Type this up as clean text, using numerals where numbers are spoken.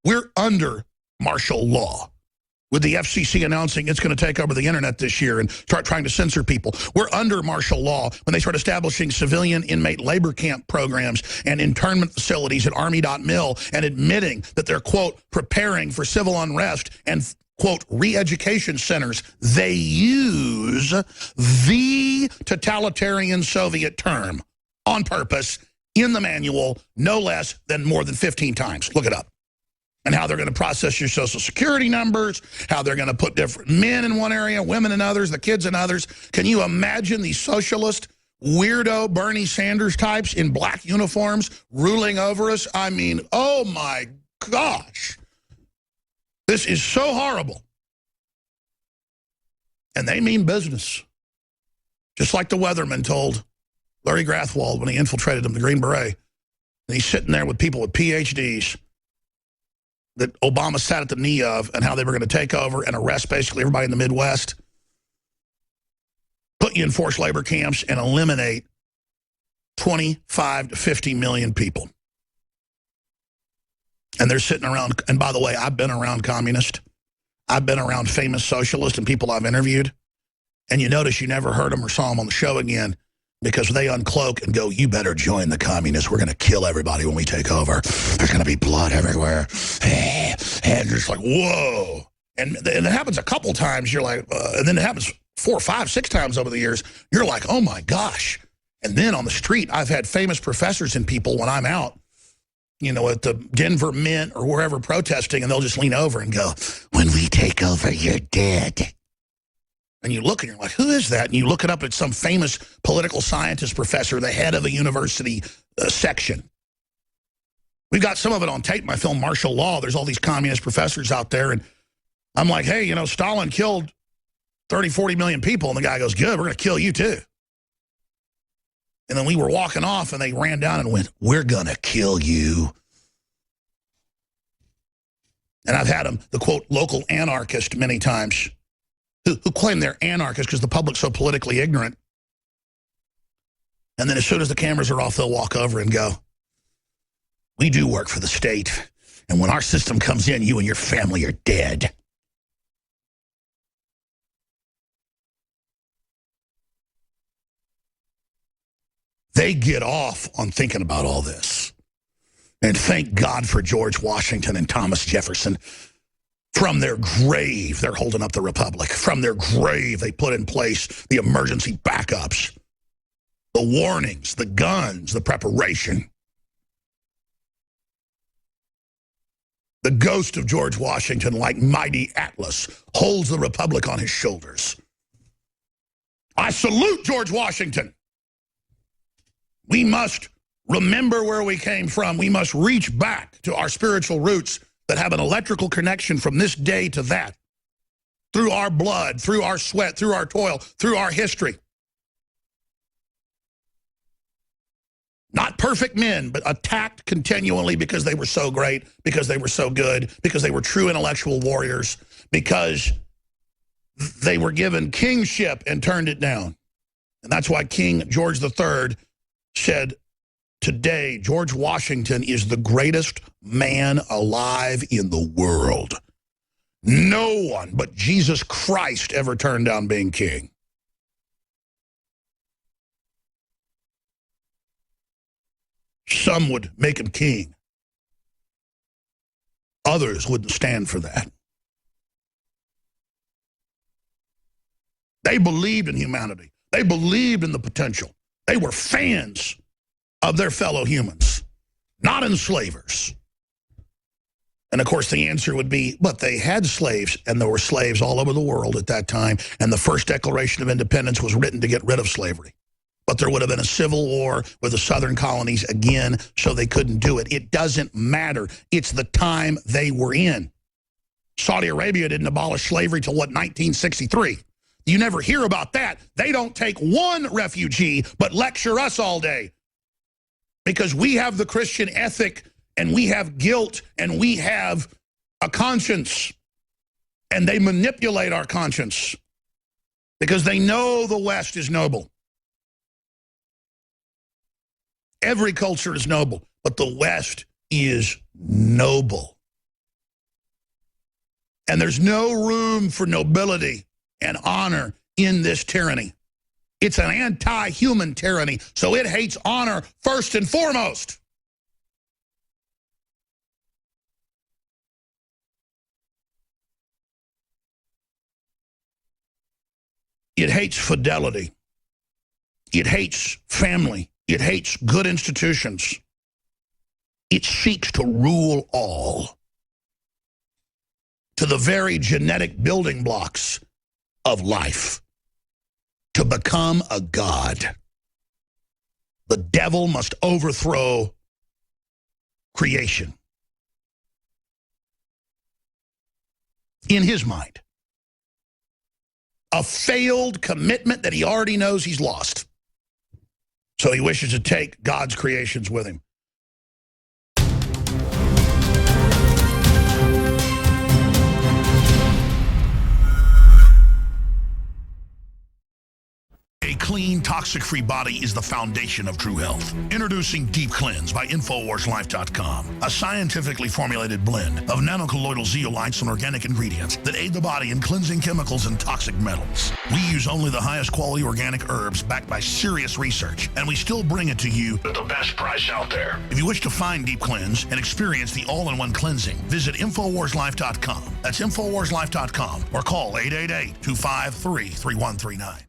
We're under martial law, with the FCC announcing it's going to take over the internet this year and start trying to censor people. We're under martial law when they start establishing civilian inmate labor camp programs and internment facilities at Army.mil and admitting that they're, quote, preparing for civil unrest and, quote, re-education centers. They use the totalitarian Soviet term on purpose in the manual no less than more than 15 times. Look it up. And how they're going to process your social security numbers, how they're going to put different men in one area, women in others, the kids in others. Can you imagine these socialist, weirdo Bernie Sanders types in black uniforms ruling over us? I mean, oh my gosh. This is so horrible. And they mean business. Just like the weatherman told Larry Grathwold when he infiltrated him, the Green Beret. And he's sitting there with people with PhDs that Obama sat at the knee of, and how they were going to take over and arrest basically everybody in the Midwest, put you in forced labor camps, and eliminate 25 to 50 million people. And they're sitting around, and by the way, I've been around communists. I've been around famous socialists and people I've interviewed, and you notice you never heard them or saw them on the show again, because they uncloak and go, you better join the communists. We're going to kill everybody when we take over. There's going to be blood everywhere. And you're just like, whoa. And it happens a couple times. You're like, and then it happens 4, 5, 6 times over the years. You're like, oh my gosh. And then on the street, I've had famous professors and people when I'm out, you know, at the Denver Mint or wherever protesting, and they'll just lean over and go, when we take over, you're dead. And you look and you're like, who is that? And you look it up at some famous political scientist professor, the head of a university section. We've got some of it on tape. My film, Martial Law. There's all these communist professors out there. And I'm like, hey, you know, Stalin killed 30, 40 million people. And the guy goes, good, we're going to kill you too. And then we were walking off and they ran down and went, we're going to kill you. And I've had them, the quote, local anarchist many times, who claim they're anarchists because the public's so politically ignorant. And then as soon as the cameras are off, they'll walk over and go, we do work for the state. And when our system comes in, you and your family are dead. They get off on thinking about all this. And thank God for George Washington and Thomas Jefferson. From their grave, they're holding up the republic. From their grave, they put in place the emergency backups, the warnings, the guns, the preparation. The ghost of George Washington, like mighty Atlas, holds the republic on his shoulders. I salute George Washington. We must remember where we came from. We must reach back to our spiritual roots that have an electrical connection from this day to that, through our blood, through our sweat, through our toil, through our history. Not perfect men, but attacked continually because they were so great, because they were so good, because they were true intellectual warriors, because they were given kingship and turned it down. And that's why King George III said, today, George Washington is the greatest man alive in the world. No one but Jesus Christ ever turned down being king. Some would make him king. Others wouldn't stand for that. They believed in humanity. They believed in the potential. They were fans of their fellow humans, not enslavers. And of course the answer would be, but they had slaves, and there were slaves all over the world at that time, and the first Declaration of Independence was written to get rid of slavery. But there would have been a civil war with the southern colonies again, so they couldn't do it. It doesn't matter. It's the time they were in. Saudi Arabia didn't abolish slavery till, what, 1963? You never hear about that. They don't take one refugee, but lecture us all day. Because we have the Christian ethic, and we have guilt, and we have a conscience. And they manipulate our conscience because they know the West is noble. Every culture is noble, but the West is noble. And there's no room for nobility and honor in this tyranny. It's an anti-human tyranny, so it hates honor first and foremost. It hates fidelity. It hates family. It hates good institutions. It seeks to rule all to the very genetic building blocks of life, to become a god. The devil must overthrow creation. In his mind. A failed commitment that he already knows he's lost. So he wishes to take God's creations with him. A clean, toxic-free body is the foundation of true health. Introducing Deep Cleanse by InfoWarsLife.com, a scientifically formulated blend of nanocolloidal zeolites and organic ingredients that aid the body in cleansing chemicals and toxic metals. We use only the highest quality organic herbs backed by serious research, and we still bring it to you at the best price out there. If you wish to find Deep Cleanse and experience the all-in-one cleansing, visit InfoWarsLife.com. That's InfoWarsLife.com or call 888-253-3139.